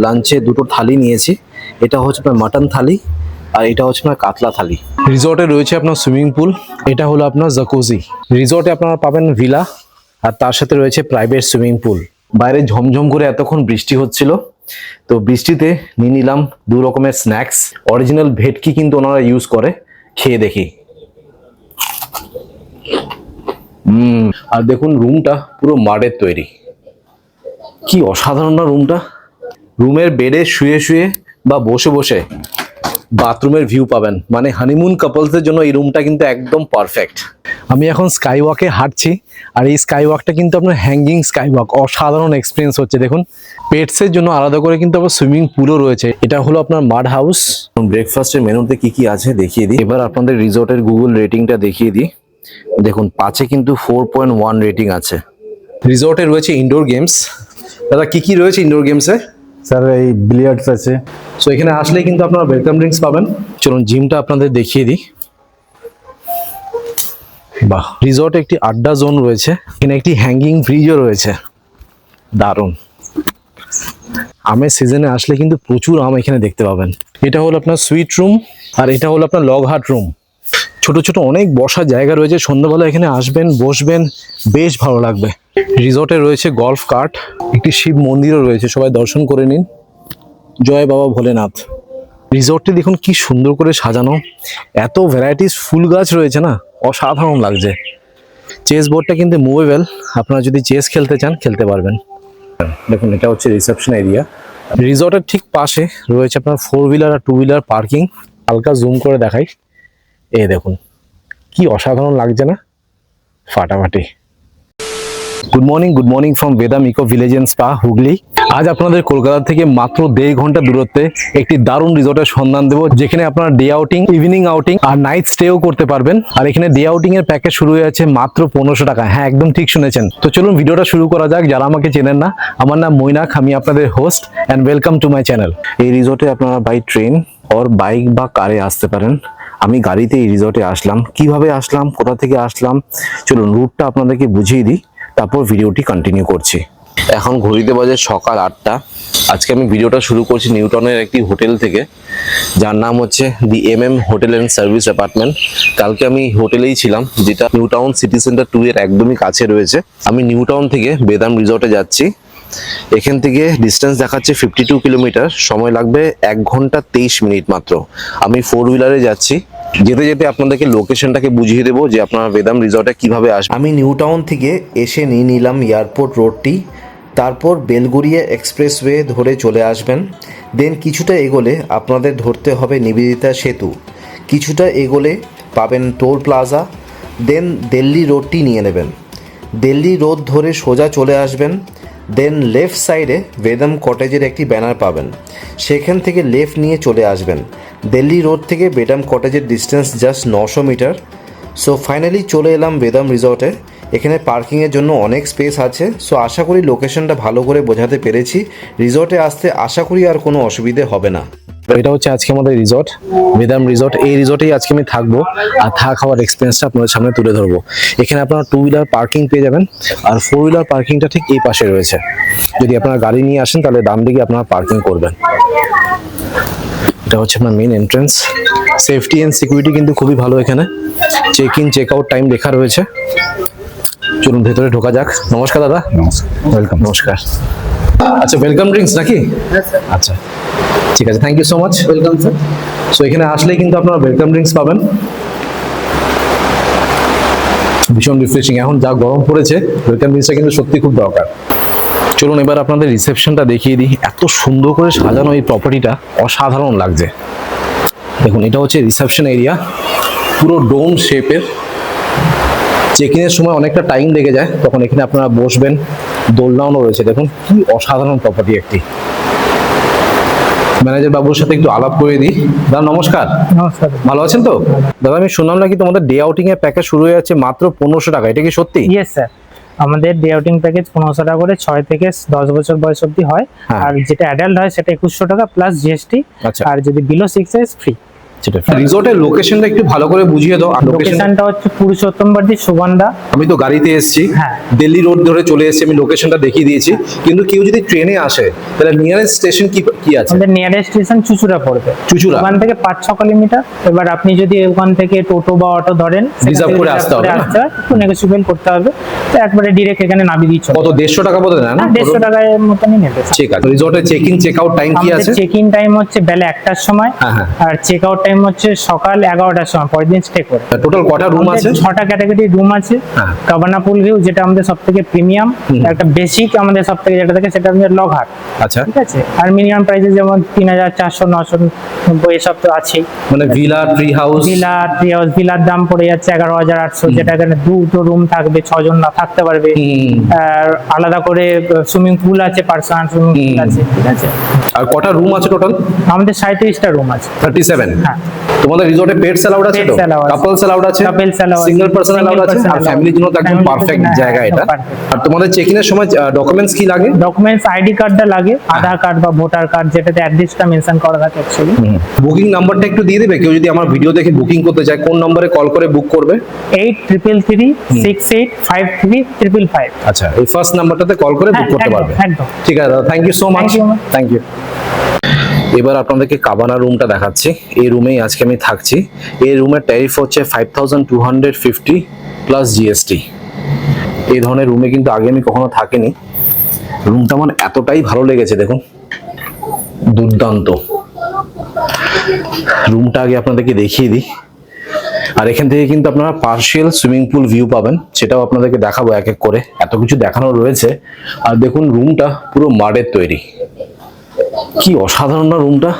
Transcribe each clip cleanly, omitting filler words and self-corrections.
লাঞ্চে দুটো থালি নিয়েছি। এটা হচ্ছে আপনার মাটন থালি আর এটা হচ্ছে আপনার কাতলা থালি। রিসর্টে রয়েছে আপনার সুইমিং পুল, এটা হলো আপনার জাকুজি। রিসর্টে আপনারা পাবেন ভিলা আর তার সাথে রয়েছে প্রাইভেট সুইমিং পুল। বাইরে ঝমঝম করে এতক্ষণ বৃষ্টি হচ্ছিল, তো বৃষ্টিতে নিয়ে নিলাম দু রকমের স্ন্যাক্স। অরিজিনাল ভেটকি কিন্তু ওনারা ইউজ করে, খেয়ে দেখি। আর দেখুন রুমটা পুরো মাডের তৈরি, কি অসাধারণ না রুমটা। রুমের বেডে শুয়ে শুয়ে বা বসে বসে বাথরুমের ভিউ পাবেন, মানে হানিমুন কাপলসদের জন্য এই রুমটা কিন্তু একদম পারফেক্ট। আমি এখন স্কাই ওয়াকে হাঁটছি, আর এই স্কাই ওয়াকটা কিন্তু আপনার হ্যাঙ্গিং স্কাই ওয়াক, অসাধারণ এক্সপিরিয়েন্স হচ্ছে। দেখুন পেটসের জন্য আলাদা করে কিন্তু আবার সুইমিং পুলও রয়েছে। এটা হলো আপনার মাড হাউস। ব্রেকফাস্টের মেনুতে কি কি আছে দেখিয়ে দিই। এবার আপনাদের রিসর্টের গুগল রেটিংটা দেখিয়ে দিই। দেখুন 5-এ কিন্তু 4.1 রেটিং আছে। রিসর্টে রয়েছে ইনডোর গেমস। দাদা কি কি রয়েছে ইনডোর গেমসে? স্যার এই বিলিয়ার্ডস আছে। সো এখানে আসলেই কিন্তু আপনারা ওয়েলকাম ড্রিঙ্কস পাবেন। চলুন জিমটা আপনাদের দেখিয়ে দিই। বাহ, রিসর্টে একটি আড্ডা জোন রয়েছে, এখানে একটি হ্যাঙ্গিং ব্রিজও রয়েছে, দারুণ। আমের সিজনে আসলে কিন্তু প্রচুর আম এখানে দেখতে পাবেন। এটা হলো আপনার সুইট রুম আর এটা হলো আপনার লগ হাট রুম। ছোট ছোট অনেক বসার জায়গা রয়েছে, সন্ধ্যাবেলা এখানে আসবেন, বসবেন, বেশ ভালো লাগবে। রিসর্টে রয়েছে গলফ কার্ট, একটি শিব মন্দিরও রয়েছে, সবাই দর্শন করে নিন। জয় বাবা ভোলেনাথ। রিসর্টটি দেখুন কি সুন্দর করে সাজানো, এত ভ্যারাইটিস ফুল গাছ রয়েছে না, অসাধারণ লাগছে। চেস বোর্ডটা কিন্তু মুভেবল, আপনারা যদি চেস খেলতে চান খেলতে পারবেন। দেখুন এটা হচ্ছে রিসেপশন এরিয়া। রিসর্টের ঠিক পাশে রয়েছে আপনার 4 হুইলার আর 2 হুইলার পার্কিং। হালকা জুম করে দেখাই, এই দেখুন কি অসাধারণ লাগছে না, ফাটাফাটি। Good morning from Bedam eco village and spa, Hooghly. আজ আপনাদের কলকাতা থেকে মাত্র 1.5 ঘন্টা দূরত্বে একটি দারুণ রিসর্টের সন্ধান দেবো, যেখানে আপনারা ডে আউটিং, ইভিনিং আউটিং আর নাইট স্টেও করতে পারবেন। আর এখানে ডে আউটিং এর প্যাকেজ শুরু হয়ে আছে মাত্র 1500 টাকা। হ্যাঁ, একদম ঠিক শুনেছেন। তো চলুন ভিডিওটা শুরু করা যাক। যারা আমাকে চেনেন না, আমার নাম মৈনাক, আমি আপনাদের host and welcome to my channel. এই রিসর্টে আপনারা বাই ট্রেন অর বাইক বা কারে আসতে পারেন। আমি গাড়িতে এই রিসর্টে আসলাম। কিভাবে আসলাম, কোথা থেকে আসলাম, চলুন রুটটা আপনাদেরকে বুঝিয়ে দিই, তারপর ভিডিওটি কন্টিনিউ করছি। এখন ঘড়িতে বাজে সকাল 8টা। আজকে আমি ভিডিওটা শুরু করছি নিউটাউনের একটি হোটেল থেকে, যার নাম হচ্ছে the hotel and service apartment. কালকে আমি হোটেলেই ছিলাম, যেটা নিউটাউন সিটি সেন্টার 2 এর একদমই কাছে রয়েছে। আমি নিউটাউন থেকে বেদাম রিসর্টে যাচ্ছি। এখান থেকে ডিস্টেন্স দেখাচ্ছে 52 কিলোমিটার, সময় লাগবে 1 ঘন্টা 23 মিনিট মাত্র। আমি 4 হুইলারে যাচ্ছি। যেতে যেতে আপনাদেরকে লোকেশনটাকে বুঝিয়ে দেবো যে আপনারা বেদাম রিসর্টে কিভাবে আসবেন। আমি নিউটাউন থেকে এসে নিয়ে নিলাম এয়ারপোর্ট রোডটি, তারপর বেলগড়িয়া এক্সপ্রেসওয়ে ধরে চলে আসবেন। দেন কিছুটা এগোলে আপনাদের ধরতে হবে নিবেদিতা সেতু। কিছুটা এগোলে পাবেন টোল প্লাজা। দেন দিল্লি রোডটি নিয়ে নেবেন। দিল্লি রোড ধরে সোজা চলে আসবেন। দেন লেফট সাইডে বেদাম কটেজের একটি ব্যানার পাবেন, সেখান থেকে লেফট নিয়ে চলে আসবেন। দিল্লি রোড থেকে বেদাম কটেজের distance just 900 metre. So finally চলে এলাম বেদাম রিসর্টে। এখানে পার্কিংয়ের জন্য অনেক স্পেস আছে। সো আশা করি লোকেশনটা ভালো করে বোঝাতে পেরেছি। রিসর্টে আসতে আশা করি আর কোনো অসুবিধে হবে না। এটা হচ্ছে আজকে আমাদের রিসর্ট, বেদাম রিসর্ট। এই রিসর্টেই আজকে আমি থাকবো, আর থাকা খাওয়ার এক্সপিরিয়েন্সটা আপনাদের সামনে তুলে ধরবো। এখানে আপনারা 2 হুইলার পার্কিং পেয়ে যাবেন, আর 4 হুইলার পার্কিংটা ঠিক এই পাশে রয়েছে। যদি আপনারা গাড়ি নিয়ে আসেন তাহলে ডান দিকে আপনারা পার্কিং করবেন। এটা হচ্ছে আপনার main entrance. Safety and security কিন্তু খুবই ভালো। এখানে check in check out time লেখা রয়েছে। চলুন ভেতরে ঢোকা যাক। নমস্কার দাদা। ওয়েলকাম। নমস্কার। আচ্ছা, ওয়েলকাম ড্রিঙ্কস নাকি? আচ্ছা ঠিক আছে, thank you so much. Welcome sir. So এখানে আসলেই কিন্তু আপনারা ওয়েলকাম ড্রিঙ্কস পাবেন। ভীষণ রিফ্রেশিং। এখন যা গরম পড়েছে, ওয়েলকাম ড্রিঙ্কসটা কিন্তু সত্যি খুব দরকার। চলুন এবার আপনাদের রিসেপশনটা দেখিয়ে দিই। এত সুন্দর করে সাজানো এই প্রপার্টিটা, অসাধারণ লাগছে। দেখুন এটা হচ্ছে রিসেপশন এরিয়া, পুরো ডোম শেপের। চেক ইনের সময় অনেকটা টাইম লেগে যায়, তখন এখানে আপনারা বসবেন। দোলনাও রয়েছে, দেখুন কি অসাধারণ প্রপার্টি একটি। ম্যানেজার বাবুর সাথে একটু আলাপ করে দিই। দাদা নমস্কার। নমস্কার। ভালো আছেন তো? দাদা আমি শুনলাম নাকি তোমাদের ডে আউটিং এর প্যাকেজ শুরু হয়ে যাচ্ছে মাত্র 1500 টাকা, এটা কি সত্যি? ইয়েস স্যার, আমাদের ডে আউটিং প্যাকেজ 1500 টাকা করে 6 থেকে 10 বছর বয়স অবধি হয়। আর যেটা অ্যাডাল্ট হয় সেটা 2100 টাকা প্লাস জিএসটি। আচ্ছা। আর যদি বিলো 6 ইয়ার্স ফ্রি। সেটা রিসর্টের লোকেশনটা একটু ভালো করে বুঝিয়ে দাও। লোকেশন লোকেশনটা হচ্ছে পুরুষোত্তমবাড়ি সুগন্ধা। আমি তো গাড়িতে এসেছি, হ্যাঁ। দিল্লি রোড ধরে চলে এসেছি, আমি লোকেশনটা দেখিয়ে দিয়েছি। কিন্তু কেউ যদি ট্রেনে আসে তাহলে নিয়ারেস্ট স্টেশন কি আছে? আমাদের নিয়ারেস্ট স্টেশন চুচুড়া পড়বে। চুঁচুড়া। ওখান থেকে 5-6 কিলোমিটার। এবার আপনি যদি ওখান থেকে টোটো বা অটো ধরেন, Reserve করে আসতে হবে, না? একটু নেগোসিয়েবল করতে হবে। তো একবারে ডিরেক্ট এখানে নামিয়ে দিচ্ছ। কত 150 টাকা বোধ হয় না? 150 টাকার মতনই নেবে। ঠিক আছে। রিসর্টের check in check out time কি আমাদের আছে? চেক ইন টাইম হচ্ছে বেলা 1টার সময়, হ্যাঁ, হ্যাঁ। আর চেক আউট টাইম হচ্ছে সকাল 11টার সময়। পরের দিন স্টে করে টোটাল কটা রুম আছে? 6টা ক্যাটাগরি রুম আছে। হ্যাঁ। কাবানা পুল ভিউ যেটা আমাদের সবথেকে প্রিমিয়াম, একটা বেসিক আমাদের সবথেকে যেটা থাকে সেটা আমাদের লগহাট। আচ্ছা, ঠিক আছে। আর মিনিমাম প্রাইসে যেমন 3400, 990 এসব তো আছেই। মানে ভিলা, ট্রি হাউস। ভিলার দাম পড়ে যাচ্ছে 11,800, যেটা এখানে দুটো রুম থাকবে, 6 জন না থাকতে পারবে। আর আলাদা করে সুইমিং পুল আছে, পার্সোনাল সুইমিং পুল আছে। ঠিক আছে। আর কটা রুম আছে টোটাল? আমাদের 37টা রুম আছে। 37। হ্যাঁ। তোমাদের রিসর্টে পেটস অ্যালাউড আছে তো? Pets allowed আছে। কাপলস অ্যালাউড আছে? Couples allowed আছে। সিঙ্গেল পারসন অ্যালাউড আছে? Single আর person ফ্যামিলির জন্য তো একদম allowed। পারফেক্ট Family জায়গা জন্য এটা। perfect। আর তোমাদের চেক ইনের সময় ডকুমেন্টস কি লাগে? ডকুমেন্টস আইডি কার্ডটা লাগে, আধার কার্ড বা ভোটার কার্ড, যেটাতে অ্যাড্রেসটা মেনশন করা থাকে অ্যাকচুয়ালি। বুকিং নাম্বারটা একটু দিয়ে দেবে? কেউ যদি আমার ভিডিও দেখে বুকিং করতে চায় কোন নম্বরে কল করে বুক করবে? 8333685355। আচ্ছা, এই ফার্স্ট নাম্বারটাতে কল করে বুক করতে পারবে। একদম। ঠিক আছে দাদা, thank you so much. Thank you. Thank you. এবার আপনাদেরকে কাবানা রুমটা দেখাচ্ছি। এই রুমেই আজকে আমি থাকছি। এই রুমের ট্যারিফ হচ্ছে 5250 প্লাস জিএসটি। এই ধরনের রুমে কিন্তু আগে আমি কখনো থাকিনি। রুমটা আমার এতটাই ভালো লেগেছে, দেখুন দুর্দান্ত। রুমটা আগে আপনাদেরকে দেখিয়ে দিই। আর এখান থেকে কিন্তু আপনারা পার্শিয়াল সুইমিং পুল ভিউ পাবেন, সেটাও আপনাদেরকে দেখাবো এক এক করে। এত কিছু দেখানো রয়েছে। আর দেখুন রুমটা পুরো মাডের তৈরি, কি অসাধারণ না রুমটা।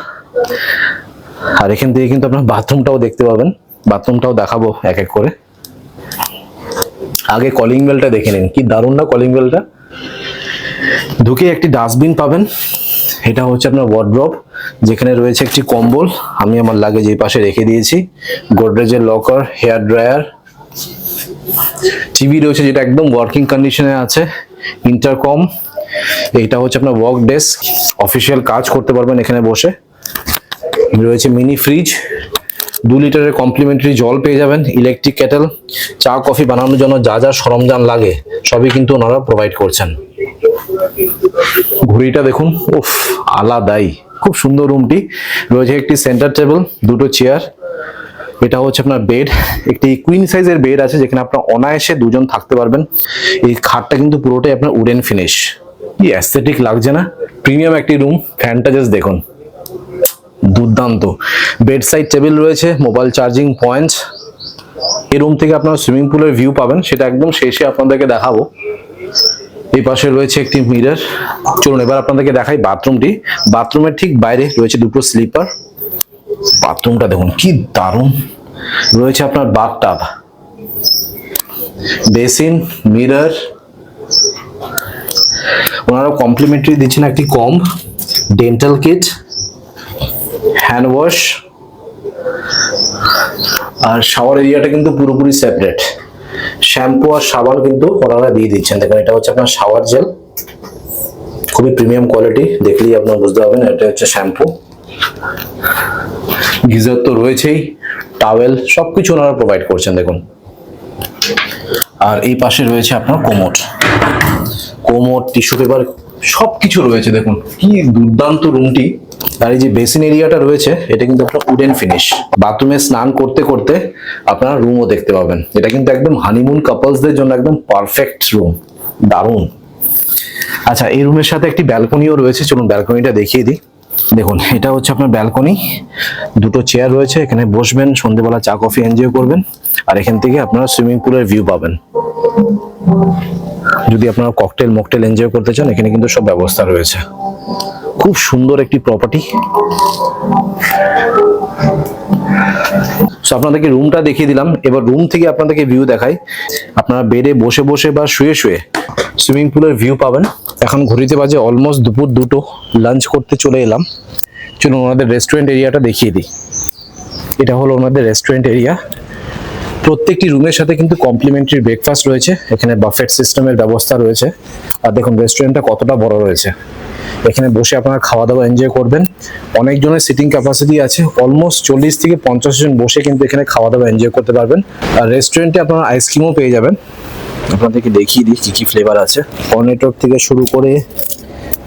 আর এখান থেকে কিন্তু আপনার বাথরুমটাও দেখতে পাবেন, বাথরুমটাও দেখাবো এক এক করে। আগে কলিং বেলটা দেখে নিন, কি দারুণ না কলিং বেলটা। ঢুকে একটি ডাস্টবিন পাবেন, এটা হচ্ছে আপনার ওয়ার্ড্রপ, যেখানে রয়েছে একটি কম্বল, আমি আমার লাগেজ এই পাশে রেখে দিয়েছি। গোদরেজের লকার, হেয়ার ড্রায়ার, টিভি রয়েছে যেটা একদম ওয়ার্কিং কন্ডিশনে আছে, ইন্টারকম। এইটা হচ্ছে আপনার ওয়ার্ক ডেস্ক, অফিসিয়াল কাজ করতে পারবেন এখানে বসে। রয়েছে মিনি ফ্রিজ, 2 লিটারের কমপ্লিমেন্টারি জল পেয়ে যাবেন, ইলেকট্রিক কেটেল, চা কফি বানানোর জন্য যা যা সরঞ্জাম লাগে সবই কিন্তু ওনারা প্রোভাইড করছেন। ঘড়িটা দেখুন, উফ আলাদাই, খুব সুন্দর রুমটি। রয়েছে একটি সেন্টার টেবিল, 2টো চেয়ার। এটা হচ্ছে আপনার বেড, একটি কুইন সাইজের বেড আছে যেখানে আপনার অনায়াসে 2 জন থাকতে পারবেন। এই খাটটা কিন্তু পুরোটাই আপনার উডেন ফিনিশ, কি অ্যাস্থেটিক লাগছে না? প্রিমিয়াম একটি রুম, ফ্যানটা জাস্ট দেখুন দুর্দান্ত। বেড সাইড টেবিল রয়েছে, মোবাইল চার্জিং পয়েন্ট। এই রুম থেকে আপনারা সুইমিং পুলের ভিউ পাবেন, সেটা একদম শেষে আপনাদেরকে দেখাবো। এই পাশে রয়েছে একটি মিরর। চলুন এবার আপনাদেরকে দেখাই বাথরুমটি। বাথরুমের ঠিক বাইরে রয়েছে 2টো স্লিপার। বাথরুমটা দেখুন কি দারুণ। রয়েছে আপনার বাথটাব, বেসিন, মিরর। ওনারা কমপ্লিমেন্টারি দিচ্ছেন একটি কম্ব, ডেন্টাল কিট, হ্যান্ড ওয়াশ। আর শাওয়ার এরিয়াটা কিন্তু পুরোপুরি সেপারেট। শ্যাম্পু আর সাবান কিন্তু ওনারা দিয়ে দিচ্ছেন। দেখুন এটা হচ্ছে আপনার শাওয়ার জেল, খুবই প্রিমিয়াম কোয়ালিটি, দেখলেই আপনারা বুঝতে পারবেন এটা হচ্ছে শ্যাম্পু। গিজার তো রয়েছেই, টাওয়েল, সবকিছু ওনারা প্রোভাইড করছেন দেখুন। আর এই পাশে রয়েছে আপনার কোমোড, টিস্যু পেপার, সবকিছু রয়েছে দেখুন, কি দুর্দান্ত রুমটি। আর এই যে বেসিন এরিয়াটা রয়েছে এটা কিন্তু আপনার উডেন ফিনিশ। বাথরুমে স্নান করতে করতে আপনারা রুমও দেখতে পাবেন। এটা কিন্তু একদম হানিমুন কাপলসদের জন্য একদম পারফেক্ট রুম, দারুণ। আচ্ছা, এই রুমের সাথে একটি ব্যালকনিও রয়েছে, চলুন ব্যালকনিটা দেখিয়ে দিই। দেখুন এটা হচ্ছে আপনার ব্যালকনি, 2টো চেয়ার রয়েছে, এখানে বসবেন, সন্ধ্যেবেলা চা কফি এনজয় করবেন। আর এখান থেকে আপনারা সুইমিং পুলের ভিউ পাবেন। যদি আপনারা ককটেল মকটেল এনজয় করতে চান, এখানে কিন্তু সব ব্যবস্থা রয়েছে। খুব সুন্দর একটি প্রপার্টি। আপনাদেরকে রুমটা দেখিয়ে দিলাম, এবার রুম থেকে আপনাদেরকে ভিউ দেখাই। আপনারা বেডে বসে বসে বা শুয়ে শুয়ে সুইমিং পুলের ভিউ পাবেন। এখন ঘড়িতে বাজে অলমোস্ট দুপুর 2টো, লাঞ্চ করতে চলে এলাম। চলুন ওনাদের রেস্টুরেন্ট এরিয়াটা দেখিয়ে দিই। এটা হলো ওনাদের রেস্টুরেন্ট এরিয়া। প্রত্যেকটি রুমের সাথে কিন্তু কমপ্লিমেন্টারি ব্রেকফাস্ট রয়েছে, এখানে বাফেট সিস্টেমের ব্যবস্থা রয়েছে। আর দেখুন রেস্টুরেন্টটা কতটা বড় রয়েছে। এখানে বসে আপনারা খাওয়া দাওয়া এনজয় করবেন। অনেকজনের সিটিং ক্যাপাসিটি আছে, অলমোস্ট 40 থেকে 50 জন বসে কিন্তু এখানে খাওয়া দাওয়া এনজয় করতে পারবেন। আর রেস্টুরেন্টে আপনারা আইসক্রিমও পেয়ে যাবেন। আপনাদেরকে দেখিয়ে দিই কি কি ফ্লেভার আছে। কর্নেটক থেকে শুরু করে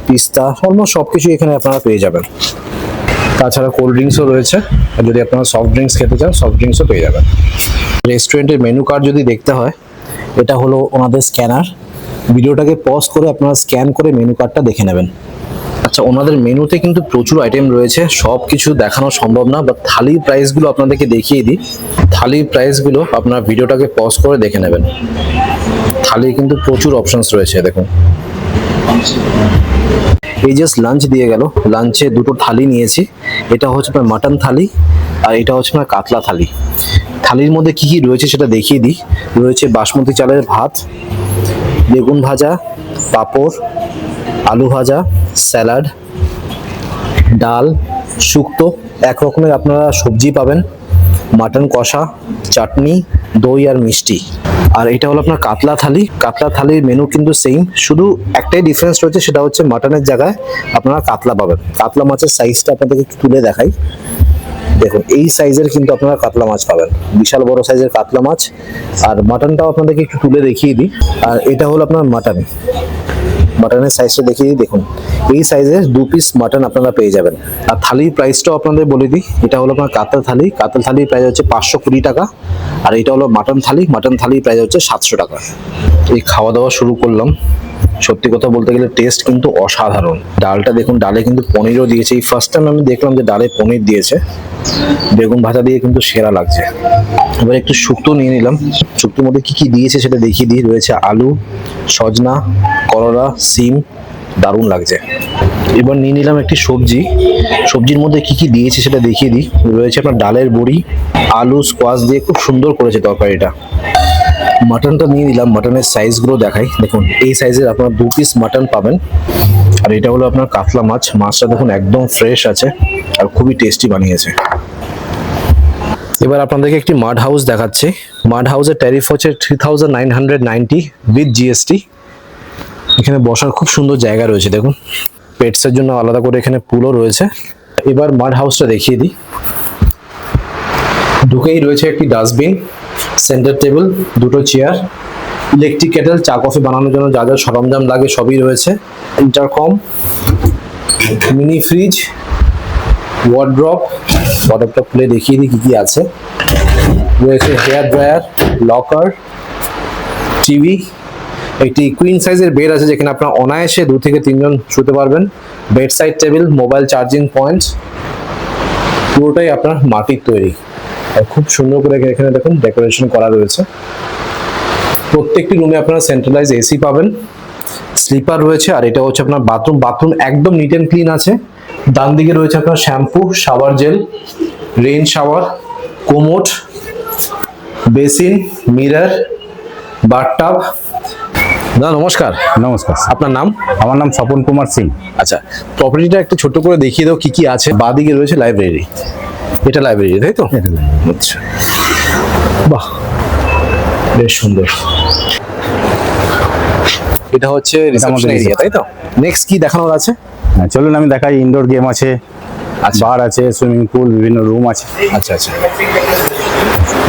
পিস্তা অলমোস্ট সব কিছু এখানে আপনারা পেয়ে যাবেন। তাছাড়া কোল্ড ড্রিঙ্কসও রয়েছে, আর যদি আপনারা সফট ড্রিঙ্কস খেতে চান সফট ড্রিঙ্কসও পেয়ে যাবেন। রেস্টুরেন্টের মেনু কার্ড যদি দেখতে হয়, এটা হলো ওনাদের স্ক্যানার। ভিডিওটাকে পজ করে আপনারা স্ক্যান করে মেনু কার্ডটা দেখে নেবেন। আচ্ছা, ওনাদের মেনুতে কিন্তু প্রচুর আইটেম রয়েছে, সব কিছু দেখানো সম্ভব না, বা থালির প্রাইসগুলো আপনাদেরকে দেখিয়ে দিই। থালির প্রাইসগুলো আপনারা ভিডিওটাকে পজ করে দেখে নেবেন। থালির কিন্তু প্রচুর অপশনস রয়েছে, দেখুন। এই জাস্ট লাঞ্চ দিয়ে গেল, লাঞ্চে দুটো থালি নিয়েছি। এটা হচ্ছে আপনার মাটন থালি, আর এটা হচ্ছে আপনার কাতলা থালি। থালির মধ্যে কি কি রয়েছে সেটা দেখিয়ে দিই। রয়েছে বাসমতি চালের ভাত, বেগুন ভাজা, পাঁপড়, আলু ভাজা, স্যালাড, ডাল, শুক্তো, এক রকমের আপনারা সবজি পাবেন, মাটন কষা, চাটনি, দই আর মিষ্টি। আর এটা হলো আপনার কাতলা থালি। কাতলা থালির মেনু কিন্তু সেম, শুধু একটাই ডিফারেন্স রয়েছে, সেটা হচ্ছে মাটনের জায়গায় আপনারা কাতলা পাবেন। কাতলা মাছের সাইজটা আপনাদেরকে একটু তুলে দেখাই। দেখুন, এই সাইজের কিন্তু আপনারা কাতলা মাছ পাবেন, বিশাল বড় সাইজের কাতলা মাছ। আর মাটনটাও আপনাদেরকে একটু তুলে দেখিয়ে দিই। আর এটা হলো আপনার মাটন, মাটনের সাইজটা দেখিয়ে দিই। দেখুন, এই সাইজের 2 পিস মাটন আপনারা পেয়ে যাবেন। আর থালির প্রাইসটাও আপনাদের বলে দিই। এটা হলো আপনার কাতলা থালি, কাতলা থালির প্রাইস হচ্ছে 520 টাকা। আর এটা হলো মাটন থালি, মাটন থালির প্রাইস হচ্ছে 700 টাকা। এই খাওয়া দাওয়া শুরু করলাম। সত্যি কথা বলতে গেলে টেস্ট কিন্তু অসাধারণ। ডালটা দেখুন, ডালে কিন্তু পনিরও দিয়েছে। এই ফার্স্ট টাইম আমি দেখলাম যে ডালে পনির দিয়েছে। বেগুন ভাজা দিয়ে কিন্তু সেরা লাগছে। এবার একটু শুক্তো নিয়ে নিলাম। শুক্তোর মধ্যে কি কি দিয়েছে সেটা দেখিয়ে দিই। রয়েছে আলু, সজনা, করলা, সিম, দারুণ লাগছে। এবার নিয়ে নিলাম একটি সবজি। সবজির মধ্যে কি কি দিয়েছে সেটা দেখিয়ে দিই। রয়েছে আপনার ডালের বড়ি, আলু, স্কোয়াশ দিয়ে খুব সুন্দর করেছে তরকারিটা। মাটনটা নিয়ে নিলাম, মাটনের সাইজগুলো দেখাই। দেখুন, এই সাইজের আপনার 2 পিস মাটন পাবেন। আর এটা হলো আপনার কাতলা মাছ। মাছটা দেখুন একদম ফ্রেশ আছে আর খুবই টেস্টি বানিয়েছে। এবার আপনাদেরকে একটি মাড হাউস দেখাচ্ছি। মাড হাউসের ট্যারিফ হচ্ছে 3990 উইথ জিএসটি। এখানে বসার খুব সুন্দর জায়গা রয়েছে, দেখুন। পেটসের জন্য আলাদা করে এখানে পুলও রয়েছে। এবার মাড হাউসটা দেখিয়ে দিই। ঢুকেই রয়েছে একটি ডাস্টবিন, সেন্টার টেবিল, দুটো চেয়ার, ইলেকট্রিক কেটেল, চা কফি বানানোর জন্য যা যা সরঞ্জাম লাগে সবই রয়েছে, ইন্টারকম, মিনি ফ্রিজ, ওয়ার্ড্রপটা খুলে দেখিয়ে দিই কি কি আছে। রয়েছে হেয়ার ড্রায়ার, লকার, টিভি, একটি কুইন সাইজের বেড আছে যেখানে আপনার অনায়াসে 2 থেকে 3 জন শুতে পারবেন। Bed side table, mobile charging point, পুরোটাই আপনার মাটির তৈরি। আর খুব সুন্দর করে এখানে দেখুন ডেকোরেশন করা রয়েছে। প্রত্যেকটি রুমে আপনারা সেন্ট্রালাইজ এসি পাবেন, স্লিপার রয়েছে। আর এটা হচ্ছে আপনার বাথরুম একদম নিট অ্যান্ড ক্লিন আছে। ডান দিকে রয়েছে আপনার shampoo, shower gel, rain shower, commode, basin, mirror, bathtub. দাদা নমস্কার। নমস্কার। আপনার নাম? আমার নাম স্বপন কুমার সিং। আচ্ছা, প্রপার্টিটা একটু ছোট করে দেখিয়ে দাও কি কি আছে। বাঁদিকে রয়েছে লাইব্রেরি, এটা লাইব্রেরি তাই তো? আচ্ছা, বাহ, বেশ সুন্দর। এটা হচ্ছে রিসেপশন এরিয়া তাই তো? নেক্সট কি দেখানোর আছে? হ্যাঁ, চলুন আমি দেখাই। ইনডোর গেম আছে, বার আছে, সুইমিং পুল, বিভিন্ন রুম আছে। আচ্ছা আচ্ছা,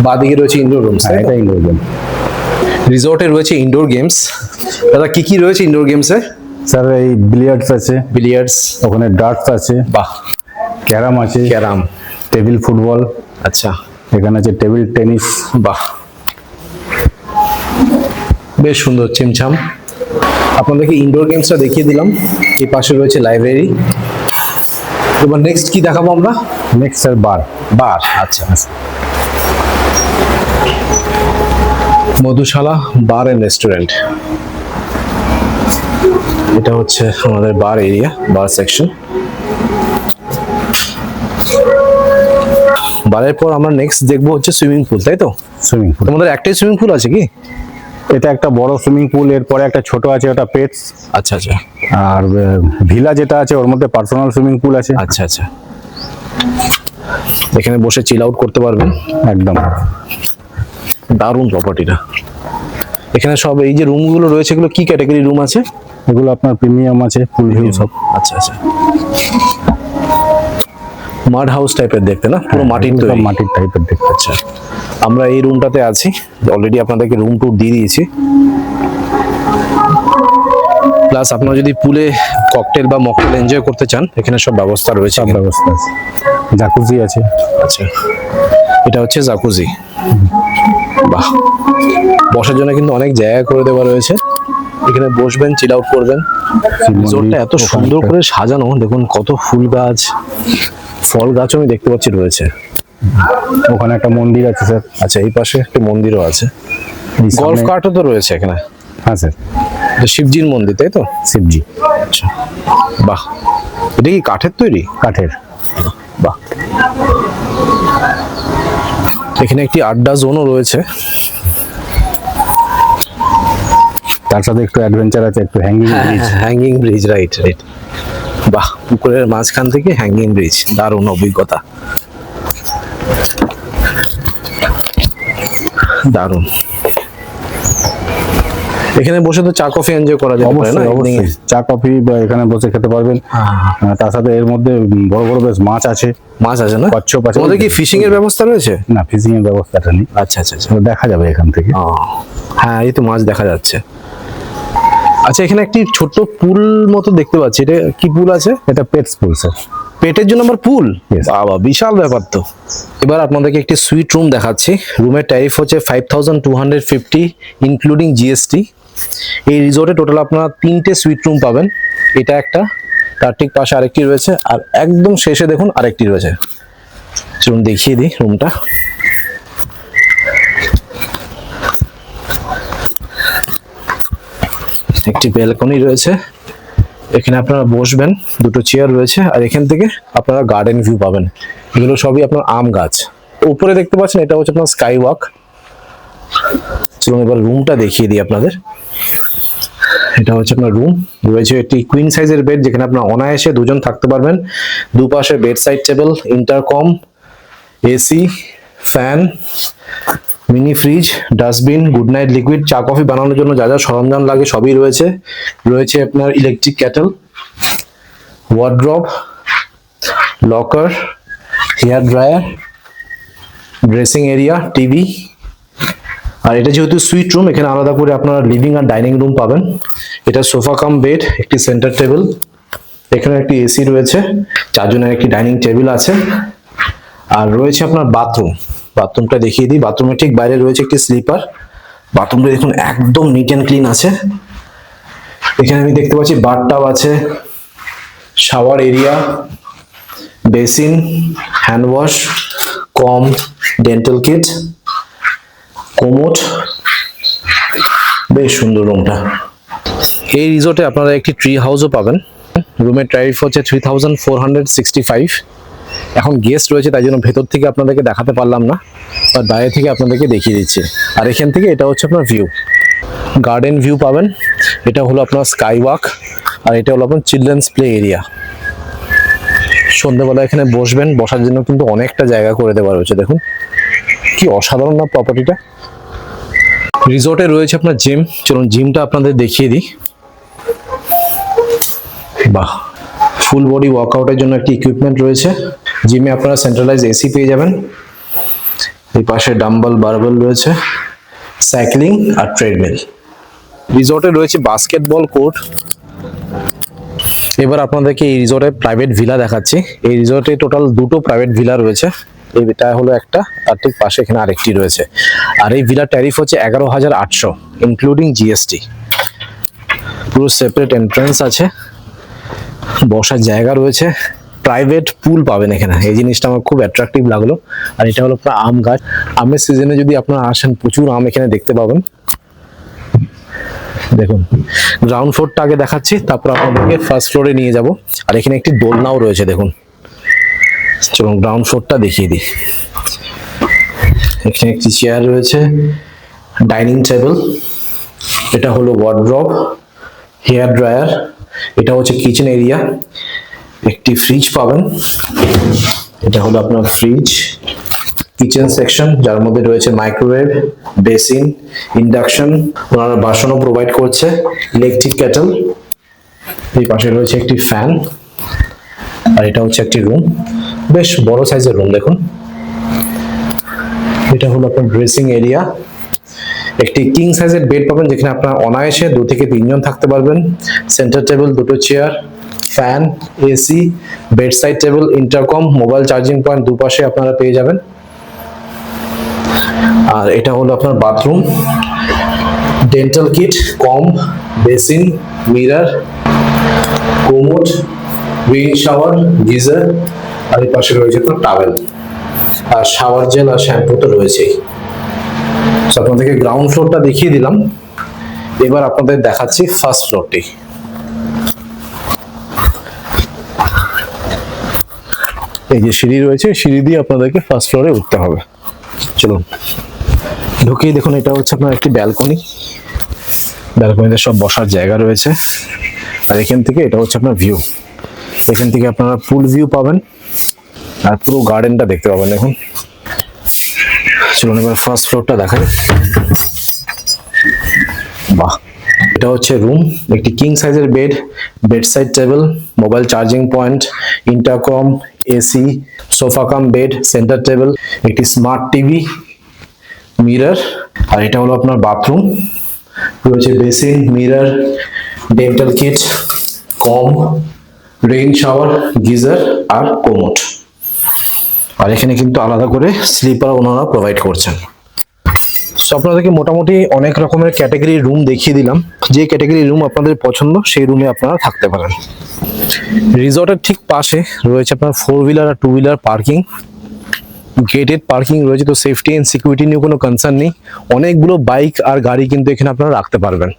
বাঁদিকে রয়েছে ইনডোর রুমস। হ্যাঁ, এটা ইনডোর গেম। রিসোর্টে রয়েছে ইনডোর গেমস। দাদা কি কি রয়েছে ইনডোর গেমসে? স্যার, এই বিলিয়ার্ডস আছে, বিলিয়ার্ডস, ওখানে ডার্টস আছে, বাহ, ক্যারাম আছে, ক্যারাম, টেবিল ফুটবল, আচ্ছা, এখানে আছে টেবিল টেনিস, বাহ, বেশ সুন্দর চিমছাম। আপনাদেরকে ইনডোর গেমসটা দেখিয়ে দিলাম। এই পাশে রয়েছে লাইব্রেরি। এবার নেক্সট কি দেখাবো আমরা? নেক্সট স্যার বার। আচ্ছা, মধুশালা বার এন্ড রেস্টুরেন্ট। এটা হচ্ছে আমাদের বার এরিয়া, বার সেকশন। বারের পর আমরা নেক্সট দেখবো হচ্ছে সুইমিং পুল তাই তো? Swimming pool. তোমাদের একটাই সুইমিং পুল আছে কি? এটা একটা বড় সুইমিং পুল, এরপরে একটা ছোট আছে, ওটা পেটস। আচ্ছা আচ্ছা, আর ভিলা যেটা আছে ওর মধ্যে পার্সোনাল সুইমিং পুল আছে। আচ্ছা আচ্ছা, এখানে বসে চিল আউট করতে পারবেন। একদম দারুণ প্রপার্টিটা। এখানে সব এই যে রুমগুলো রয়েছে এগুলো কি ক্যাটাগরি রুম আছে? এগুলো আপনার প্রিমিয়াম আছে, ফুল ভিউ সব। আচ্ছা আচ্ছা, মাড হাউস টাইপের দেখতে না, পুরো মাটির এগুলো সব তৈরি। মাটির টাইপের দেখতে। আচ্ছা, আমরা এই রুমটাতে আছি, অলরেডি আপনাদেরকে রুম ট্যুর দিয়ে দিয়েছি। প্লাস আপনারা যদি পুলে ককটেল বা মকটেল এনজয় করতে চান, এখানে সব ব্যবস্থা রয়েছে। সব ব্যবস্থা আছে, জাকুজি আছে। আচ্ছা, এটা হচ্ছে জাকুজি। বাহ, বসার জন্য কিন্তু অনেক জায়গা করে দেওয়া রয়েছে, এখানে বসবেন, চিল আউট করবেন। রিসোর্টটা এত সুন্দর করে সাজানো, দেখুন কত ফুল গাছ, ফল গাছও আমি দেখতে পাচ্ছি রয়েছে। ওখানে একটা মন্দির আছে স্যার। আচ্ছা, এই পাশে একটা মন্দিরও আছে, এই গলফ সামনে- কার্টও তো রয়েছে এখানে। হ্যাঁ স্যার, এটা শিবজির মন্দির, তাই তো? শিবজি। আচ্ছা, বাহ, এটা কি কাঠের তৈরি? কাঠের। বাহ, এখানে একটি আড্ডা জোনও রয়েছে। তার সাথে একটু অ্যাডভেঞ্চার আছে, একটু hanging bridge. Hanging bridge, right right. বাহ, পুকুরের মাঝখান থেকে হ্যাঙ্গিং ব্রিজ, দারুণ অভিজ্ঞতা, দারুণ। এখানে বসে তো চা কফি এনজয় করা যেতে পারে না? অবশ্যই evening এ? অবশ্যই, চা কফি বা এখানে বসে খেতে পারবেন। তার সাথে এর মধ্যে বড় বড় বেশ মাছ আছে, মাছ আছে না? কচ্ছপ আছে। তোমাদের কি ফিশিং এর ব্যবস্থা রয়েছে? না, ফিশিং এর ব্যবস্থাটা নেই, আচ্ছা আচ্ছা আচ্ছা। তো দেখা যাবে এখান থেকে। ও, হ্যাঁ, এই তো মাছ দেখা যাচ্ছে। আচ্ছা, এখানে একটি ছোট্ট পুল মতো দেখতে পাচ্ছি, এটা কি পুল আছে? এটা পেটস পুল স্যার। পেটের জন্য আবার পুল? Yes. বাবা, বিশাল ব্যাপার তো। এবার আপনাদেরকে একটি সুইট রুম দেখাচ্ছি। রুমের ট্যারিফ হচ্ছে 5250 ইনক্লুডিং জিএসটি। এই রিসোর্টে টোটাল আপনারা 3টে সুইট রুম পাবেন। এটা একটা, তার ঠিক পাশে আরেকটি রয়েছে, আর একদম শেষে দেখুন আরেকটি রয়েছে। চলুন দেখিয়ে দিই রুমটা। একটি ব্যালকনি রয়েছে, এখানে আপনারা বসবেন, দুটো চেয়ার রয়েছে, আর এখান থেকে আপনারা গার্ডেন ভিউ পাবেন। এগুলো সবই আপনার আম গাছ। উপরে দেখতে পাচ্ছেন এটা হচ্ছে আপনার স্কাই ওয়াক। চলুন এবার রুমটা দেখিয়ে দিই আপনাদের। এটা হচ্ছে আপনার রুম, রয়েছে একটি কুইন সাইজের বেড, যেখানে আপনার অনায়াসে দুজন থাকতে পারবেন। দুপাশে bed side table, intercom, AC, fan, mini fridge, dustbin, good night liquid, চা কফি বানানোর জন্য যা যা সরঞ্জাম লাগে সবই রয়েছে। রয়েছে আপনার electric kettle, wardrobe, locker, hair dryer, dressing area, TV. আর এটা যেহেতু সুইট রুম, এখানে আলাদা করে আপনারা লিভিং আর ডাইনিং রুম পাবেন। এটা সোফা কাম বেড, একটি সেন্টার টেবিল, এখানে একটি এসি রয়েছে, চারজনের একটি ডাইনিং টেবিল আছে। আর রয়েছে আপনার বাথরুম, বাথরুমটা দেখিয়ে দিই। বাথরুমের ঠিক বাইরে রয়েছে একটি স্লিপার। বাথরুমটা দেখুন একদম নিট অ্যান্ড ক্লিন আছে। এখানে আমি দেখতে পাচ্ছি বাথটাব আছে, shower area, basin, hand wash, comb, dental kit, commode. বেশ সুন্দর রুমটা। এই রিসোর্টে আপনারা একটি ট্রি হাউসও পাবেন। রুমের ট্যারিফ হচ্ছে 3465। এখন গেস্ট রয়েছে, তাই জন্য ভেতর থেকে আপনাদেরকে দেখাতে পারলাম না, আর বাইরে থেকে আপনাদেরকে দেখিয়ে দিচ্ছি। আর এখান থেকে এটা হচ্ছে আপনার ভিউ, গার্ডেন ভিউ পাবেন। এটা হলো আপনার স্কাই ওয়াক, আর এটা হলো আপনার চিলড্রেন্স প্লে এরিয়া। সন্ধ্যাবেলা এখানে বসবেন, বসার জন্য কিন্তু অনেকটা জায়গা করে দেওয়া রয়েছে। দেখুন কি অসাধারণ না প্রপার্টিটা। রিসোর্টে রয়েছে আপনার জিম, চলুন জিমটা আপনাদের দেখিয়ে দিই। বাহ, ফুল বডি ওয়ার্কআউটের জন্য একটি ইকুইপমেন্ট রয়েছে। জিমে আপনারা সেন্ট্রালাইজ এসি পেয়ে যাবেন। এই পাশে ডাম্বল, বারবেল রয়েছে, সাইক্লিং আর ট্রেডমিল। রিসোর্টে রয়েছে বাস্কেটবল কোর্ট। এবার আপনাদেরকে এই রিসোর্টে প্রাইভেট ভিলা দেখাচ্ছি। এই রিসোর্টে টোটাল দুটো প্রাইভেট ভিলা রয়েছে। এটা হলো একটা, তার ঠিক পাশে এখানে আরেকটি রয়েছে। আর এই ভিলার ট্যারিফ হচ্ছে 11,800 ইনক্লুডিং জিএসটি। পুরো সেপারেট এন্ট্রান্স আছে, বসার জায়গা রয়েছে, প্রাইভেট পুল পাবেন এখানে। এই জিনিসটা আমার খুব অ্যাট্রাকটিভ লাগলো। আর এটা হলো আপনার আম গাছ। আমের সিজনে যদি আপনারা আসেন, প্রচুর আম এখানে দেখতে পাবেন। দেখুন গ্রাউন্ড ফ্লোরটা আগে দেখাচ্ছি, তারপর আপনাদেরকে ফার্স্ট ফ্লোরে নিয়ে যাব। আর এখানে একটি দোলনাও রয়েছে, দেখুন। চলুন গ্রাউন্ড ফ্লোরটা দেখিয়ে দিই। এখানে একটি চেয়ার রয়েছে, ডাইনিং টেবিল, এটা হলো ওয়ার্ড্রব, হেয়ার ড্রায়ার, এটা হচ্ছে কিচেন এরিয়া, একটি ফ্রিজ পাবেন, এটা হলো আপনার ফ্রিজ, কিচেন সেকশন, যার মধ্যে রয়েছে মাইক্রোওয়েভ, বেসিন, ইন্ডাকশন, ওনারা বাসনও প্রোভাইড করছে, ইলেকট্রিক কেটল। এই পাশে রয়েছে একটি ফ্যান, আর এটা হচ্ছে একটি রুম, বেশ বড় সাইজের রুম। দেখুন, এটা হলো আপনার ড্রেসিং এরিয়া। একটি কিং সাইজের বেড পাবেন, যেখানে আপনার অনায়াসে 2 থেকে 3 জন থাকতে পারবেন। সেন্টার টেবিল, 2টো chair, fan, AC, bed side table, intercom, mobile charging point দুপাশে আপনারা পেয়ে যাবেন। আর এটা হলো আপনার bathroom, dental kit, comb, basin, mirror, commode, rain shower, geyser, আর এই পাশে রয়েছে আপনার টাওয়েল, আর শাওয়ার জেল আর শ্যাম্পু তো রয়েছেই। আপনাদেরকে গ্রাউন্ড ফ্লোরটা দেখিয়ে দিলাম, এবার আপনাদের দেখাচ্ছি ফার্স্ট ফ্লোরটি। এই যে সিঁড়ি রয়েছে, সিঁড়ি দিয়ে আপনাদেরকে ফার্স্ট ফ্লোরে উঠতে হবে। চলুন ঢুকেই দেখুন, এটা হচ্ছে আপনার একটি ব্যালকনি। ব্যালকনিতে সব বসার জায়গা রয়েছে, আর এখান থেকে এটা হচ্ছে আপনার ভিউ। এখান থেকে আপনারা ফুল ভিউ পাবেন, আর পুরো গার্ডেনটা দেখতে পাবেন। দেখুন, চলুন এবার ফার্স্ট ফ্লোরটা দেখাই। বাহ, এটা হচ্ছে রুম, একটি কিং সাইজের bed, bed side table, mobile charging point, intercom, AC, sofa cum bed, centre table, একটি স্মার্ট টিভি, মিরর, আর এটা হলো আপনার বাথরুম। রয়েছে বেসিন, মিরর, ডেন্টাল কিট, কম, রেইন শাওয়ার, গিজার, আর কোমোড। আর এখানে কিন্তু আলাদা করে স্লিপার ওনারা প্রোভাইড করছেন। সো আপনাদেরকে মোটামুটি অনেক রকমের ক্যাটাগরি রুম দেখিয়ে দিলাম। যে ক্যাটাগরি রুম আপনাদের পছন্দ সেই রুমে আপনারা থাকতে পারেন। রিসর্টের ঠিক পাশে রয়েছে আপনার 4 হুইলার আর 2 হুইলার পার্কিং, গেটেড পার্কিং রয়েছে। তো সেফটি এন্ড সিকিউরিটি নিয়ে কোনো কনসার্ন নেই। অনেকগুলো বাইক আর গাড়ি কিন্তু এখানে আপনারা রাখতে পারবেন।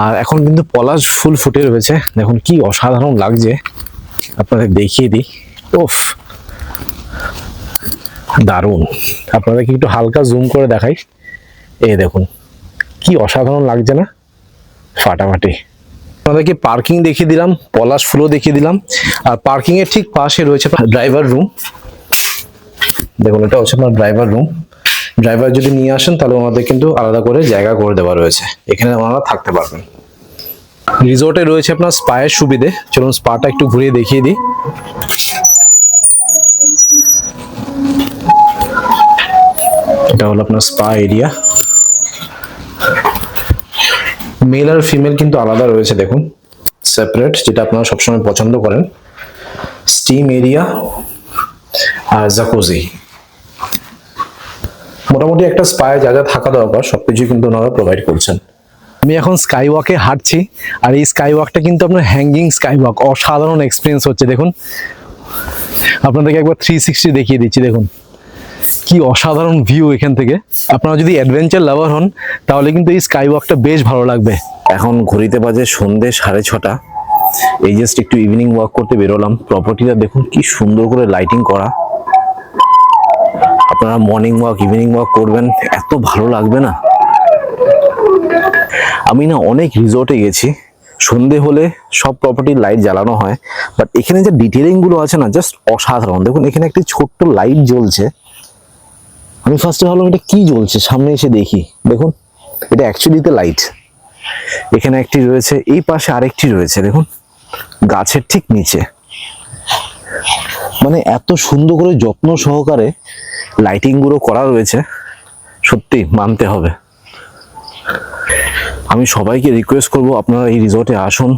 আর এখন কিন্তু পলাশ ফুল ফুটে রয়েছে, দেখুন কি অসাধারণ লাগছে, আপনাদের দেখিয়ে দিই। ওফ, দারুণ। আপনাদেরকে একটু হালকা জুম করে দেখাই, এই দেখুন কি অসাধারণ লাগছে না, ফাটাফাটি। আপনাদেরকে পার্কিং দেখিয়ে দিলাম, পলাশ ফুলও দেখিয়ে দিলাম। আর পার্কিং এর ঠিক পাশে রয়েছে ড্রাইভার রুম। দেখুন, এটা হচ্ছে আপনার ড্রাইভার রুম। ড্রাইভার যদি নিয়ে আসেন তাহলে ওনাদের কিন্তু আলাদা করে জায়গা করে দেওয়া রয়েছে, এখানে ওনারা থাকতে পারবেন। রিসোর্টে রয়েছে আপনার স্পায়ের সুবিধে। চলুন স্পাটা একটু ঘুরিয়ে দেখিয়ে দিই। এটা হলো আপনার স্পা এরিয়া। মেল আর ফিমেল কিন্তু আলাদা রয়েছে, দেখুন সেপারেট, যেটা আপনারা সবসময় পছন্দ করেন। স্টিম এরিয়া আর জাকুজি। মোটামুটি একটা স্পায়ে যা যা থাকা দরকার সবকিছু কিন্তু ওনারা প্রোভাইড করছেন। আমি এখন স্কাই ওয়াকে হাঁটছি, আর এই স্কাই ওয়াকটা কিন্তু আপনার হ্যাঙ্গিং স্কাই ওয়াক। অসাধারণ এক্সপিরিয়েন্স হচ্ছে। দেখুন, আপনাদেরকে একবার 360 দেখিয়ে দিচ্ছি। দেখুন কি অসাধারণ ভিউ এখান থেকে। আপনারা যদি অ্যাডভেঞ্চার লাভার হন তাহলে কিন্তু এই স্কাই ওয়াকটা বেশ ভালো লাগবে। এখন ঘড়িতে বাজে সন্ধ্যে 6:30। এই জাস্ট একটু ইভিনিং ওয়াক করতে বেরোলাম। প্রপার্টিটা দেখুন কি সুন্দর করে লাইটিং করা। আপনারা মর্নিং ওয়াক, ইভিনিং ওয়াক করবেন, এত ভালো লাগবে না। আমি না অনেক রিসোর্টে গেছি, সন্ধে হলে সব প্রপার্টির লাইট জ্বালানো হয়, বাট এখানে যে ডিটেলিং গুলো আছে না, জাস্ট অসাধারণ। দেখুন এখানে একটি ছোট্ট লাইট জ্বলছে। আমি ফার্স্টে ভাবলাম এটা কি জ্বলছে, সামনে এসে দেখি, দেখুন এটা অ্যাকচুয়ালিতে লাইট। এখানে একটি রয়েছে, এই পাশে আরেকটি রয়েছে, দেখুন গাছের ঠিক নিচে। মানে এত সুন্দর করে যত্ন সহকারে লাইটিং গুলো করা রয়েছে, সত্যি মানতে হবে। আমি সবাইকে রিকোয়েস্ট করব আপনারা এই রিসর্টে আসুন,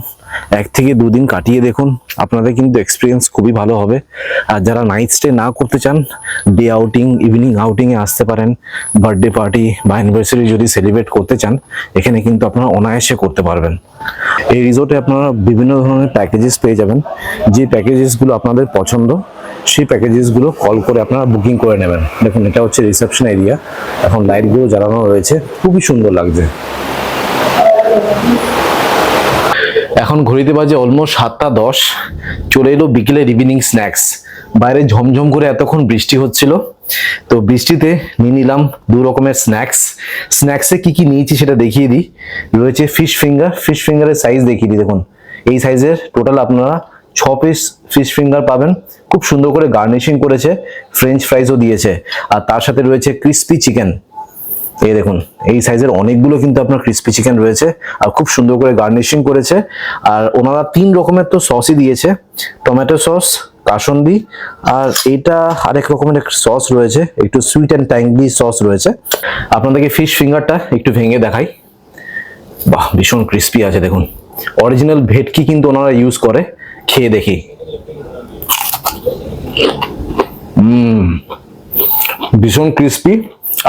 1 থেকে 2 দিন কাটিয়ে দেখুন, আপনাদের কিন্তু এক্সপিরিয়েন্স খুবই ভালো হবে। আর যারা নাইট স্টে না করতে চান, ডে আউটিং, ইভিনিং আউটিংয়ে আসতে পারেন। বার্থডে পার্টি বা অ্যানিভার্সারি যদি সেলিব্রেট করতে চান, এখানে কিন্তু আপনারা অনায়াসে করতে পারবেন। এই রিসর্টে আপনারা বিভিন্ন ধরনের প্যাকেজেস পেয়ে যাবেন। যে প্যাকেজেসগুলো আপনাদের পছন্দ সেই প্যাকেজেসগুলো কল করে আপনারা বুকিং করে নেবেন। দেখুন এটা হচ্ছে রিসেপশন এরিয়া, এখন লাইটগুলো জ্বালানো রয়েছে, খুবই সুন্দর লাগছে। এখন ঘড়িতে বাজে অলমোস্ট 7:10। চলে এলো বিকেলের ইভিনিং স্ন্যাক্স। বাইরে ঝমঝম করে এতক্ষণ বৃষ্টি হচ্ছিল, তো বৃষ্টিতে নিয়ে নিলাম 2 রকমের স্ন্যাক্স। স্ন্যাক্সে কি কি নিয়েছি সেটা দেখিয়ে দিই। রয়েছে ফিশ ফিঙ্গার। ফিশ ফিঙ্গারের সাইজ দেখিয়ে দিই, দেখুন এই সাইজের টোটাল আপনারা পিস ফিশ ফিঙ্গার পাবেন, খুব সুন্দর করে গার্নিশিং করেছে, ফ্রেঞ্চ ফ্রাইজও দিয়েছে, আর তার সাথে রয়েছে ক্রিস্পি চিকেন। এই দেখুন এই সাইজের অনেকগুলো কিন্তু আপনার ক্রিস্পি চিকেন রয়েছে, আর খুব সুন্দর করে গার্নিশিং করেছে। আর ওনারা 3 রকমের তো সসই দিয়েছে, টমেটো সস, কাসন্দি, আর এইটা আরেক রকমের সস রয়েছে, একটু সুইট অ্যান্ড ট্যাঙ্গি সস রয়েছে। আপনাদেরকে ফিশ ফিঙ্গারটা একটু ভেঙে দেখাই। বাহ, ভীষণ ক্রিস্পি আছে দেখুন, অরিজিনাল ভেটকি কিন্তু ওনারা ইউজ করে। খেয়ে দেখি। ভীষণ ক্রিস্পি,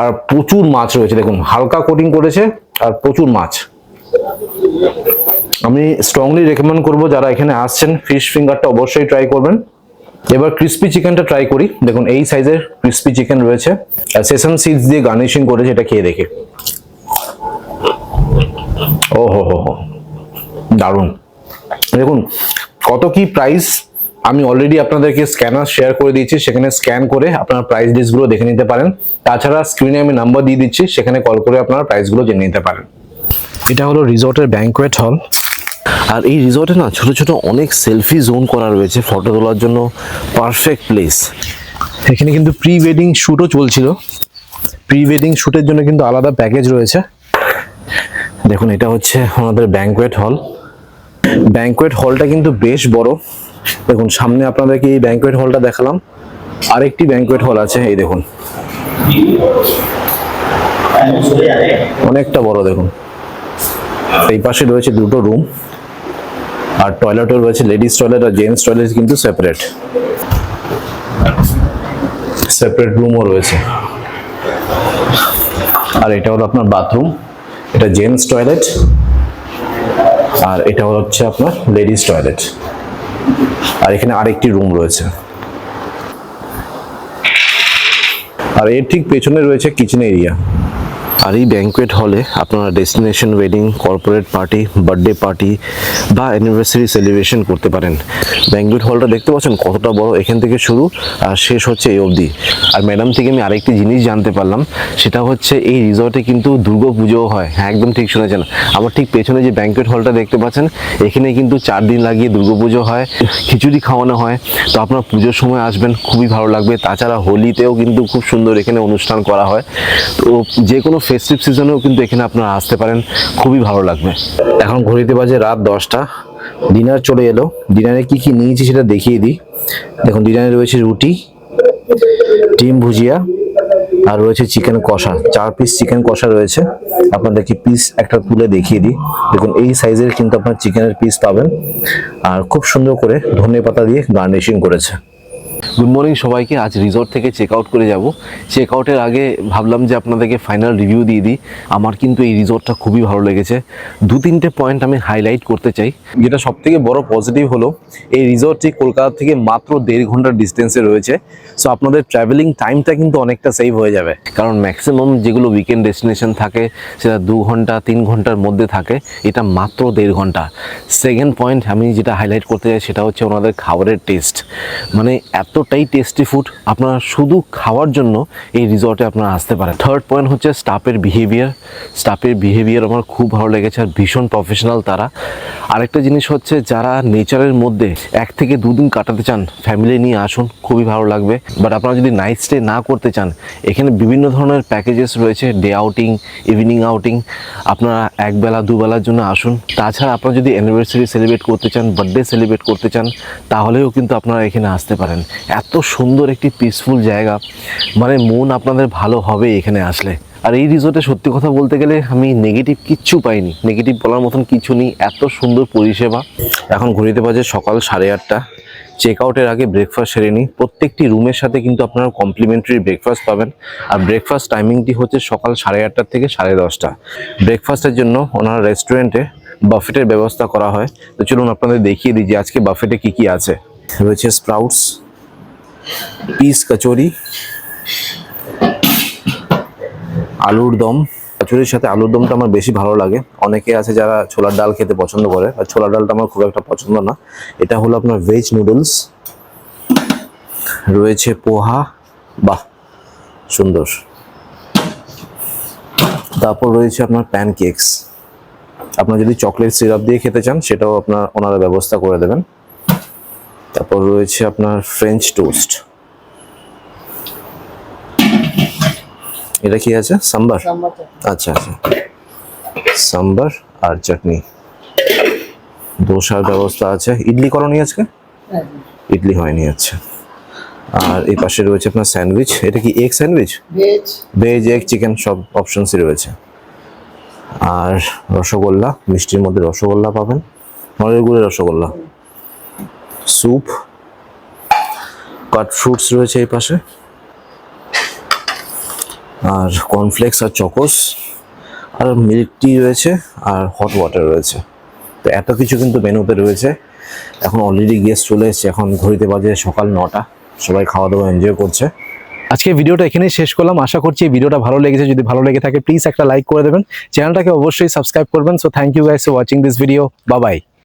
আর প্রচুর মাছ রয়েছে দেখুন, হালকা কোটিং করেছে আর প্রচুর মাছ। আমি স্ট্রংলি রেকমেন্ড করব যারা এখানে আসছেন ফিশ ফিঙ্গারটা অবশ্যই ট্রাই করবেন। এবার ক্রিস্পি চিকেনটা ট্রাই করি। দেখুন এই সাইজের ক্রিস্পি চিকেন রয়েছে, আর সেসম সিডস দিয়ে গার্নিশিং করেছে, এটা খেয়ে দেখি। ও হো হো হো, দারুণ। দেখুন কত কি প্রাইস আমি অলরেডি আপনাদেরকে স্ক্যানার শেয়ার করে দিয়েছি, সেখানে স্ক্যান করে আপনারা প্রাইস লিস্টগুলো দেখে নিতে পারেন। তাছাড়া স্ক্রিনে আমি নাম্বার দিয়ে দিচ্ছি, সেখানে কল করে আপনারা প্রাইসগুলো জেনে নিতে পারেন। এটা হলো রিসর্টের ব্যাংকোয়েট হল, আর এই রিসর্টে না ছোট ছোট অনেক সেলফি জোন করা রয়েছে, ফটো তোলার জন্য পারফেক্ট প্লেস। এখানে কিন্তু প্রি ওয়েডিং শ্যুটও চলছিল, প্রি ওয়েডিং শ্যুটের জন্য কিন্তু আলাদা প্যাকেজ রয়েছে। দেখুন এটা হচ্ছে আমাদের ব্যাংকোয়েট হল। ব্যাংকোয়েট হলটা কিন্তু বেশ বড়। দেখুন সামনে আপনাদেরকে এই ব্যাংকোয়েট হলটা দেখালাম, আরেকটি ব্যাংকোয়েট হল আছে, এই দেখুন অনেকটা বড়। দেখুন এই পাশে রয়েছে 2টো রুম, আর টয়লেটও রয়েছে, লেডিস টয়লেট আর জেন্টস টয়লেট কিন্তু সেপারেট রুমও রয়েছে। আর এটা হলো আপনার বাথরুম, এটা জেন্টস টয়লেট, আর এটা হচ্ছে আপনার লেডিস টয়লেট, আর এখানে আরেকটি রুম রয়েছে। আর এর ঠিক পেছনে রয়েছে কিচেন এরিয়া। আর এই ব্যাংকোয়েট হলে আপনারা destination wedding, corporate party, birthday party বা অ্যানিভার্সারি সেলিব্রেশন করতে পারেন। ব্যাংকোয়েট হলটা দেখতে পাচ্ছেন কতটা বড়, এখান থেকে শুরু আর শেষ হচ্ছে এই অবধি। আর ম্যাডাম থেকে আমি আরেকটি জিনিস জানতে পারলাম, সেটা হচ্ছে এই রিসর্টে কিন্তু দুর্গাপুজোও হয়। হ্যাঁ একদম ঠিক শুনেছেন, আমার ঠিক পেছনে যে ব্যাংকোয়েট হলটা দেখতে পাচ্ছেন, এখানে কিন্তু 4 দিন লাগিয়ে দুর্গাপুজো হয়, খিচুড়ি খাওয়ানো হয়। তো আপনার পুজোর সময় আসবেন, খুবই ভালো লাগবে। তাছাড়া হোলিতেও কিন্তু খুব সুন্দর এখানে অনুষ্ঠান করা হয়। তো যে কোনো ফেস্টিভ সিজনেও কিন্তু এখানে আপনারা আসতে পারেন, খুবই ভালো লাগবে। এখন ঘড়িতে বাজে রাত 10টা, ডিনার চলে এলো। ডিনারে কি কি নিয়েছি সেটা দেখিয়ে দিই। দেখুন ডিনারে রয়েছে রুটি, ডিম ভুজিয়া, আর রয়েছে চিকেন কষা। 4 পিস চিকেন কষা রয়েছে, আপনাদেরকে পিস একটা তুলে দেখিয়ে দিই। দেখুন এই সাইজের কিন্তু আপনার চিকেনের পিস পাবেন, আর খুব সুন্দর করে ধনেপাতা দিয়ে গার্নিশিং করেছে। গুড মর্নিং সবাইকে। আজ রিসর্ট থেকে চেক আউট করে যাব। চেক আউটের আগে ভাবলাম যে আপনাদেরকে ফাইনাল রিভিউ দিয়ে দিই। আমার কিন্তু এই রিসর্টটা খুবই ভালো লেগেছে। 2-3টে পয়েন্ট আমি হাইলাইট করতে চাই। যেটা সবথেকে বড় পজিটিভ হলো, এই রিসর্টটি কলকাতা থেকে মাত্র 1.5 ঘন্টার ডিস্টেন্সে রয়েছে। সো আপনাদের ট্রাভেলিং টাইমটা কিন্তু অনেকটা সেভ হয়ে যাবে, কারণ ম্যাক্সিমাম যেগুলো উইকেন্ড ডেস্টিনেশন থাকে সেটা 2 ঘন্টা 3 ঘন্টার মধ্যে থাকে, এটা মাত্র 1.5 ঘন্টা। সেকেন্ড পয়েন্ট আমি যেটা হাইলাইট করতে চাই সেটা হচ্ছে ওনাদের খাবারের টেস্ট। মানে এতটাই টেস্টি ফুড, আপনারা শুধু খাওয়ার জন্য এই রিসর্টে আপনারা আসতে পারেন। থার্ড পয়েন্ট হচ্ছে স্টাফের বিহেভিয়ার আমার খুব ভালো লেগেছে, আর ভীষণ প্রফেশনাল তারা। আরেকটা জিনিস হচ্ছে যারা নেচারের মধ্যে 1 থেকে 2 দিন কাটাতে চান, ফ্যামিলি নিয়ে আসুন, খুবই ভালো লাগবে। বাট আপনারা যদি নাইট স্টে না করতে চান, এখানে বিভিন্ন ধরনের প্যাকেজেস রয়েছে, ডে আউটিং, ইভিনিং আউটিং। আপনারা 1 বেলা 2 বেলার জন্য আসুন। তাছাড়া আপনারা যদি অ্যানিভার্সারি সেলিব্রেট করতে চান, বার্থডে সেলিব্রেট করতে চান, তাহলেও কিন্তু আপনারা এখানে আসতে পারেন। এত সুন্দর একটি পিসফুল জায়গা, মানে মন আপনাদের ভালো হবে এখানে আসলে। আর এই রিসর্টে সত্যি কথা বলতে গেলে আমি নেগেটিভ কিচ্ছু পাইনি, নেগেটিভ বলার মতন কিছু নেই, এত সুন্দর পরিষেবা। এখন ঘড়িতে বাজে সকাল 8:30। চেক আউটের আগে ব্রেকফাস্ট সেরে নিই। প্রত্যেকটি রুমের সাথে কিন্তু আপনারা কমপ্লিমেন্টারি ব্রেকফাস্ট পাবেন, আর ব্রেকফাস্ট টাইমিংটি হচ্ছে সকাল 8:30 থেকে 10:30। ব্রেকফাস্টের জন্য ওনার রেস্টুরেন্টে বাফেটের ব্যবস্থা করা হয়। তো চলুন আপনাদের দেখিয়ে দিই যে আজকে বাফেটে কি কি আছে। রয়েছে স্প্রাউটস, পিস কচুরি, আলুর দম। কচুরির সাথে আলুর দমটা আমার বেশি ভালো লাগে। অনেকে আছে যারা ছোলার ডাল খেতে পছন্দ করে, আর ছোলার ডালটা আমার খুব একটা পছন্দ না। এটা হলো আপনার ভেজ নুডলস, রয়েছে পোহা, বাহ সুন্দর। তারপর রয়েছে আপনার প্যানকেকস। আপনার যদি চকলেট সিরাপ দিয়ে খেতে চান, সেটাও ওনারা ব্যবস্থা করে দেবেন। তারপর রয়েছে আপনার ফ্রেঞ্চ টোস্ট। এটা কি আছে? সাম্বার। আচ্ছা আচ্ছা, সাম্বার আর চাটনি। দোসার ব্যবস্থা আছে। ইডলি করনি আজকে? ইডলি হয়নি। আচ্ছা, আর এই পাশে রয়েছে আপনার স্যান্ডউইচ। এটা কি egg sandwich? Veg, egg, chicken সব অপশনসই রয়েছে। আর রসগোল্লা, মিষ্টির মধ্যে রসগোল্লা পাবেন, নলের গুড়ের রসগোল্লা। স্যুপ, কাট ফ্রুটস রয়েছে এই পাশে, আর কর্নফ্লেক্স আর চকোস, আর মিল্ক টি রয়েছে, আর হট ওয়াটার রয়েছে। তো এত কিছু কিন্তু মেনুতে রয়েছে। এখন অলরেডি গেস্ট চলে এসেছে, এখন ঘড়িতে বাজে সকাল 9টা। সবাই খাওয়া দাওয়া এনজয় করছে। আজকে ভিডিওটা এখানেই শেষ করলাম। আশা করছি এই ভিডিওটা ভালো লেগেছে। যদি ভালো লেগে থাকে প্লিজ একটা লাইক করে দেবেন, চ্যানেলটাকে অবশ্যই সাবস্ক্রাইব করবেন। So thank you guys for watching this video. Bye by.